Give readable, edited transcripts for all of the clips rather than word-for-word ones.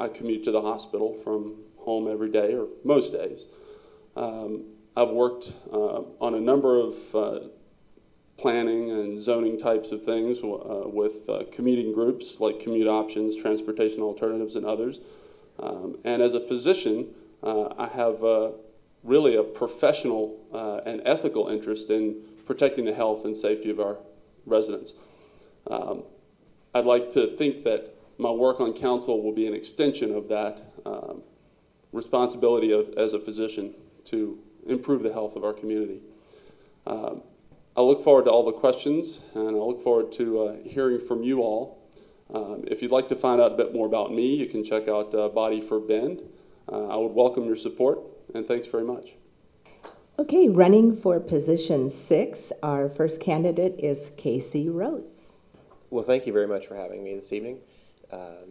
I commute to the hospital from home every day, or most days. I've worked on a number of planning and zoning types of things with commuting groups like Commute Options, Transportation Alternatives, and others. And as a physician, I have really a professional and ethical interest in protecting the health and safety of our residents. I'd like to think that my work on council will be an extension of that responsibility as a physician to improve the health of our community. I look forward to all the questions, and I look forward to hearing from you all. If you'd like to find out a bit more about me, you can check out Body for Bend. I would welcome your support, and thanks very much. Okay, running for position 6, our first candidate is Casey Rhodes. Well, thank you very much for having me this evening.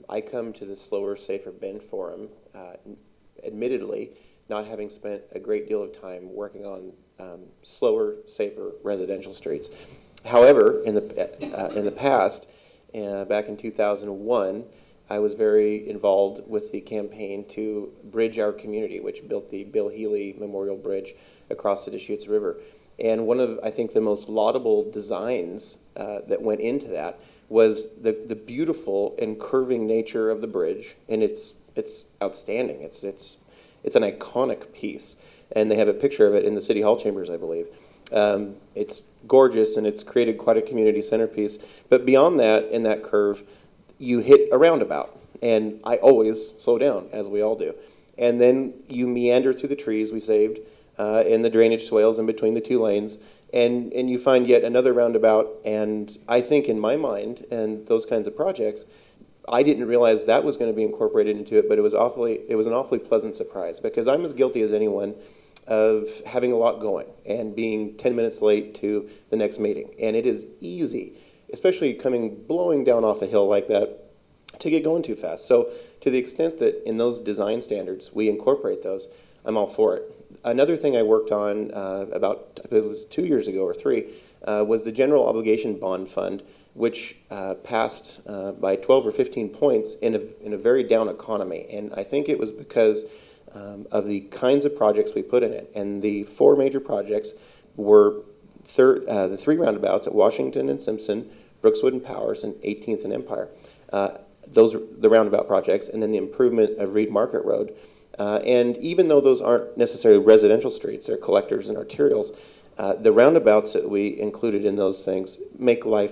I come to the Slower, Safer Bend Forum, admittedly, not having spent a great deal of time working on slower, safer residential streets. However, in the past, back in 2001, I was very involved with the campaign to bridge our community, which built the Bill Healy Memorial Bridge across the Deschutes River. And one of, I think, the most laudable designs that went into that was the beautiful and curving nature of the bridge, and it's outstanding. It's an iconic piece, and they have a picture of it in the City Hall chambers, I believe. It's gorgeous, and it's created quite a community centerpiece. But beyond that, in that curve, you hit a roundabout, and I always slow down, as we all do. And then you meander through the trees we saved in the drainage swales in between the two lanes, and you find yet another roundabout. And I think in my mind, and those kinds of projects, I didn't realize that was going to be incorporated into it, but it was an awfully pleasant surprise, because I'm as guilty as anyone of having a lot going and being 10 minutes late to the next meeting. And it is easy, especially blowing down off a hill like that, to get going too fast. So to the extent that in those design standards we incorporate those, I'm all for it. Another thing I worked on it was 2 years ago or 3, was the General Obligation Bond Fund, which passed by 12 or 15 points in a very down economy. And I think it was because of the kinds of projects we put in it. And the 4 major projects were the 3 roundabouts at Washington and Simpson, Brookswood and Powers, and 18th and Empire. Those are the roundabout projects, and then the improvement of Reed Market Road. And even though those aren't necessarily residential streets, they're collectors and arterials, the roundabouts that we included in those things make life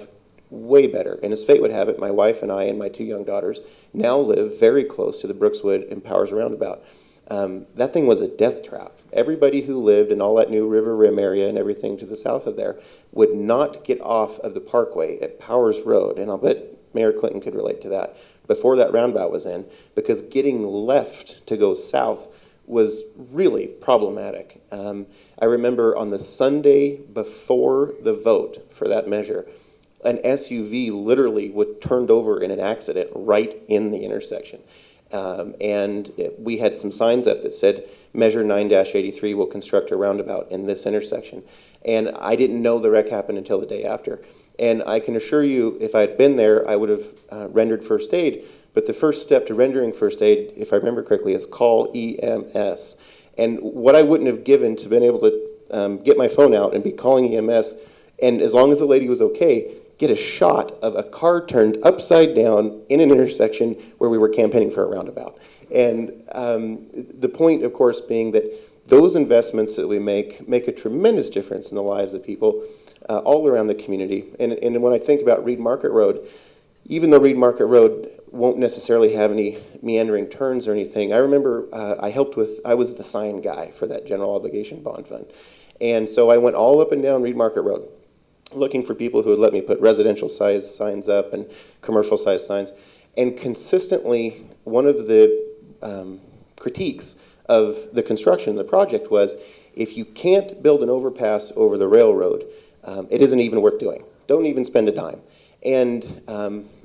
way better. And as fate would have it, my wife and I and my 2 young daughters now live very close to the Brookswood and Powers roundabout. That thing was a death trap. Everybody who lived in all that new River Rim area and everything to the south of there would not get off of the parkway at Powers Road, and I'll bet Mayor Clinton could relate to that, before that roundabout was in, because getting left to go south was really problematic. I remember on the Sunday before the vote for that measure, an SUV literally turned over in an accident right in the intersection. We had some signs up that said, Measure 9-83 will construct a roundabout in this intersection. And I didn't know the wreck happened until the day after. And I can assure you, if I had been there, I would have rendered first aid. But the first step to rendering first aid, if I remember correctly, is call EMS. And what I wouldn't have given to been able to get my phone out and be calling EMS, and as long as the lady was okay, get a shot of a car turned upside down in an intersection where we were campaigning for a roundabout. And the point, of course, being that those investments that we make a tremendous difference in the lives of people all around the community. And when I think about Reed Market Road, even though Reed Market Road won't necessarily have any meandering turns or anything, I remember I was the sign guy for that General Obligation Bond Fund. And so I went all up and down Reed Market Road, looking for people who would let me put residential size signs up and commercial size signs. And consistently, one of the critiques of the construction of the project was, if you can't build an overpass over the railroad, it isn't even worth doing. Don't even spend a dime. And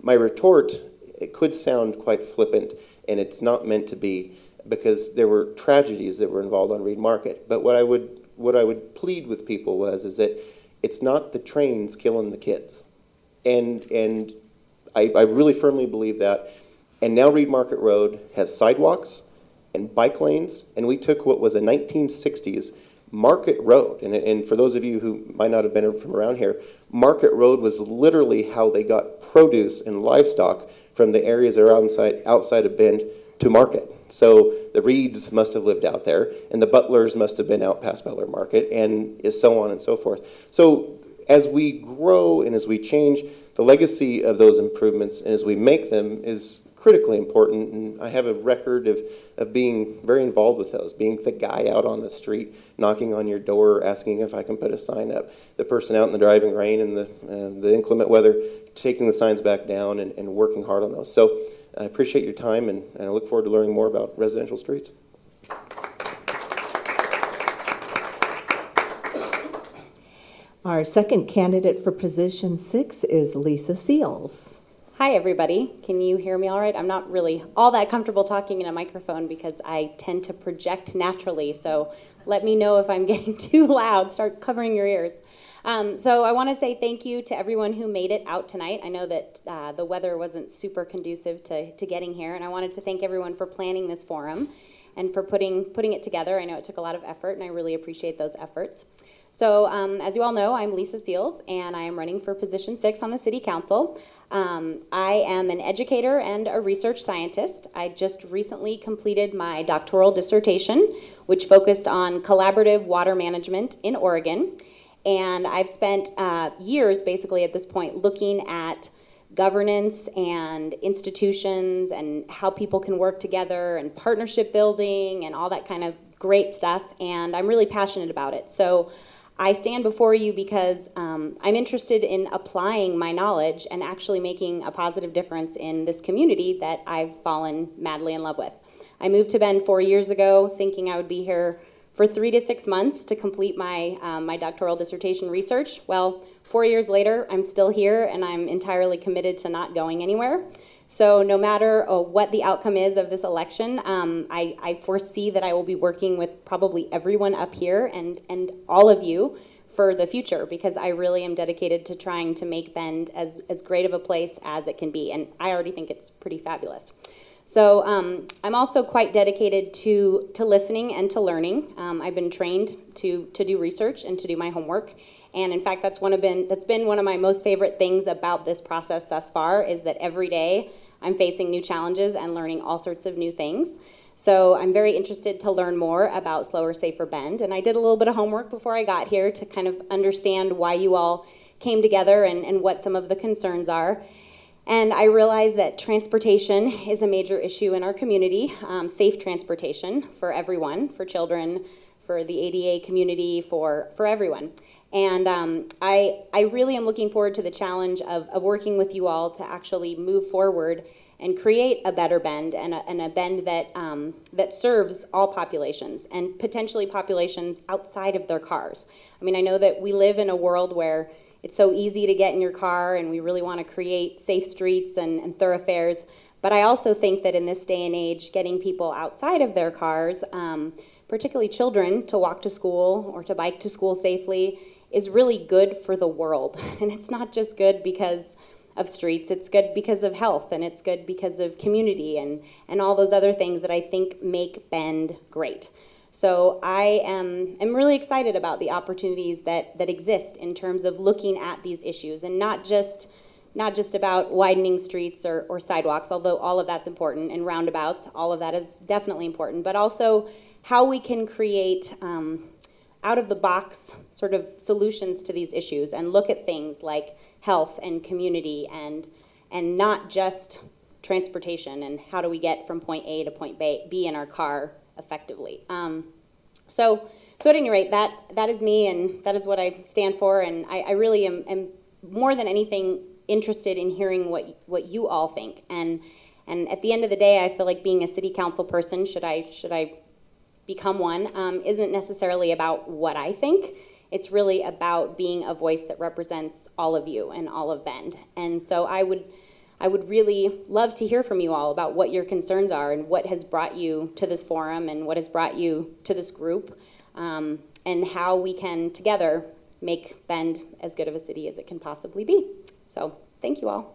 my retort, it could sound quite flippant, and it's not meant to be, because there were tragedies that were involved on Reed Market. But what I would plead with people is that it's not the trains killing the kids. And I really firmly believe that. And now Reed Market Road has sidewalks and bike lanes, and we took what was a 1960s Market Road, and for those of you who might not have been from around here, Market Road was literally how they got produce and livestock from the areas that are outside of Bend to market. So the Reeds must have lived out there, and the Butlers must have been out past Butler Market, and so on and so forth. So as we grow and as we change, the legacy of those improvements and as we make them is critically important, and I have a record of being very involved with those, being the guy out on the street, knocking on your door, asking if I can put a sign up, the person out in the driving rain and the inclement weather, taking the signs back down and working hard on those. So I appreciate your time, and I look forward to learning more about residential streets. Our second candidate for position 6 is Lisa Seals. Hi, everybody. Can you hear me all right? I'm not really all that comfortable talking in a microphone because I tend to project naturally, so let me know if I'm getting too loud. Start covering your ears. So I want to say thank you to everyone who made it out tonight. I know that the weather wasn't super conducive to getting here, and I wanted to thank everyone for planning this forum and for putting it together. I know it took a lot of effort, and I really appreciate those efforts. So as you all know, I'm Lisa Seals, and I am running for position 6 on the City Council. I am an educator and a research scientist. I just recently completed my doctoral dissertation, which focused on collaborative water management in Oregon. And I've spent years, basically, at this point, looking at governance and institutions and how people can work together and partnership building and all that kind of great stuff. And I'm really passionate about it. So I stand before you because I'm interested in applying my knowledge and actually making a positive difference in this community that I've fallen madly in love with. I moved to Bend 4 years ago, thinking I would be here for 3 to 6 months to complete my my doctoral dissertation research. Well, 4 years later, I'm still here, and I'm entirely committed to not going anywhere. So no matter what the outcome is of this election, I foresee that I will be working with probably everyone up here and all of you for the future, because I really am dedicated to trying to make Bend as great of a place as it can be, and I already think it's pretty fabulous. So I'm also quite dedicated to listening and to learning. I've been trained to do research and to do my homework. And in fact, that's been one of my most favorite things about this process thus far, is that every day I'm facing new challenges and learning all sorts of new things. So I'm very interested to learn more about Slower, Safer Bend. And I did a little bit of homework before I got here to kind of understand why you all came together and what some of the concerns are. And I realized that transportation is a major issue in our community, safe transportation for everyone, for children, for the ADA community, for everyone. And I really am looking forward to the challenge of working with you all to actually move forward and create a better Bend and a Bend that serves all populations and potentially populations outside of their cars. I mean, I know that we live in a world where it's so easy to get in your car and we really want to create safe streets and thoroughfares. But I also think that in this day and age, getting people outside of their cars, particularly children, to walk to school or to bike to school safely is really good for the world. And it's not just good because of streets, it's good because of health, and it's good because of community and all those other things that I think make Bend great. So I am really excited about the opportunities that exist in terms of looking at these issues, and not just about widening streets or sidewalks, although all of that's important, and roundabouts, all of that is definitely important, but also how we can create out-of-the-box sort of solutions to these issues and look at things like health and community and not just transportation and how do we get from point A to point B in our car effectively. So at any rate, that is me, and that is what I stand for, and I really am more than anything interested in hearing what you all think. And at the end of the day, I feel like being a city council person, should I become one, isn't necessarily about what I think. It's really about being a voice that represents all of you and all of Bend. And so I would really love to hear from you all about what your concerns are and what has brought you to this forum and what has brought you to this group, and how we can together make Bend as good of a city as it can possibly be. So thank you all.